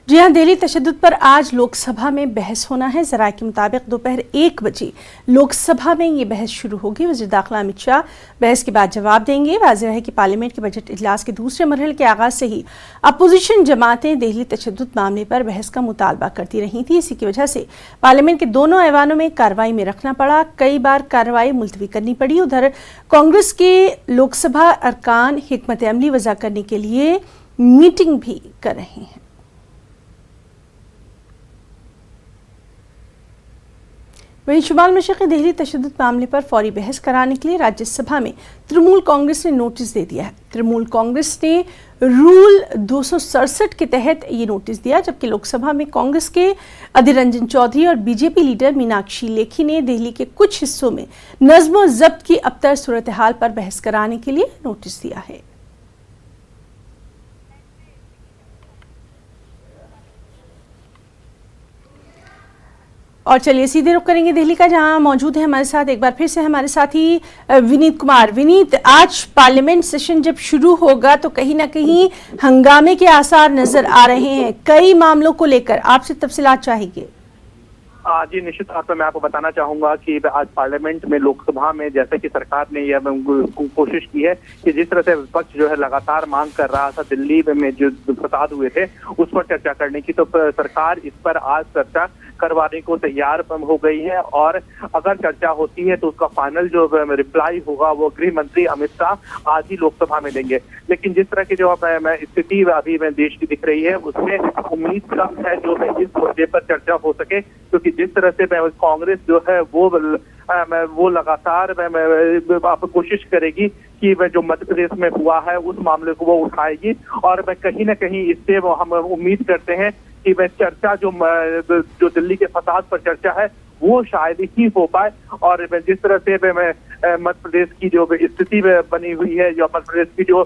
जी हां, दिल्ली तशद्दुद पर आज लोकसभा में बहस होना है। ज़राए के मुताबिक दोपहर 1 बजे लोकसभा में ये बहस शुरू होगी। वज़ीर दाखिला अमित शाह बहस के बाद जवाब देंगे। वाज़ेह है कि पार्लियामेंट के बजट इजलास के दूसरे मरहले के आगाज़ से ही अपोजिशन जमातें दिल्ली तशद्दुद मामले पर बहस का मुतालबा करती रही थी। इसी की वजह से पार्लियामेंट के दोनों ऐवानों में कार्रवाई में रखना पड़ा। कई बार कार्रवाई मुलतवी करनी पड़ी। उधर कांग्रेस के लोकसभा अरकान हिकमत अमली वज़ा करने के लिए मीटिंग भी कर रहे हैं। वहीं शुमाल मशरक़ी दिल्ली तशद्दुद मामले पर फौरी बहस कराने के लिए राज्यसभा में तृणमूल कांग्रेस ने नोटिस दे दिया है। तृणमूल कांग्रेस ने रूल 267 के तहत ये नोटिस दिया, जबकि लोकसभा में कांग्रेस के अधीर रंजन चौधरी और बीजेपी लीडर मीनाक्षी लेखी ने दिल्ली के कुछ हिस्सों में नज़्म व ज़ब्त की अबतर सूरत हाल पर बहस कराने के लिए नोटिस दिया है। और चलिए सीधे रुख करेंगे दिल्ली का, जहां मौजूद है हमारे साथ एक बार फिर से हमारे साथी विनीत कुमार। विनीत, आज पार्लियामेंट सेशन जब शुरू होगा तो कहीं ना कहीं हंगामे के आसार नजर आ रहे हैं। कई मामलों को लेकर आपसे तफसीलात चाहेंगे। जी निश्चित तौर पर मैं आपको बताना चाहूंगा कि आज पार्लियामेंट में लोकसभा में जैसे कि सरकार ने यह कोशिश की है कि जिस तरह से विपक्ष जो है लगातार मांग कर रहा था दिल्ली में जो फसाद हुए थे उस पर चर्चा करने की, तो सरकार इस पर आज चर्चा करवाने को तैयार हो गई है। और अगर चर्चा होती है तो उसका फाइनल जो रिप्लाई होगा वो गृह मंत्री अमित शाह आज ही लोकसभा में देंगे। लेकिन जिस तरह की जो स्थिति अभी देश की दिख रही है उसमें उम्मीद कम है जो इस मुद्दे पर चर्चा हो सके, क्योंकि जिस तरह से कांग्रेस जो है वो लगातार आप कोशिश करेगी कि जो मध्य प्रदेश में हुआ है उस मामले को वो उठाएगी। और कहीं ना कहीं इससे हम उम्मीद करते हैं कि चर्चा जो दिल्ली के फसाद पर चर्चा है वो शायद ही हो पाए। और जिस तरह से मध्य प्रदेश की जो स्थिति बनी हुई है, जो मध्य प्रदेश की जो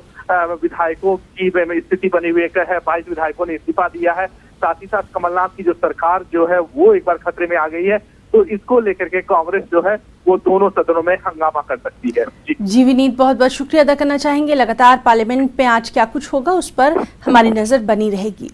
विधायकों की स्थिति बनी हुई है, 22 विधायकों ने इस्तीफा दिया है, साथ ही साथ कमलनाथ की जो सरकार जो है वो एक बार खतरे में आ गई है, तो इसको लेकर के कांग्रेस जो है वो दोनों सदनों में हंगामा कर सकती है। जी विनीत, बहुत बहुत शुक्रिया अदा करना चाहेंगे। लगातार पार्लियामेंट में आज क्या कुछ होगा उस पर हमारी नजर बनी रहेगी।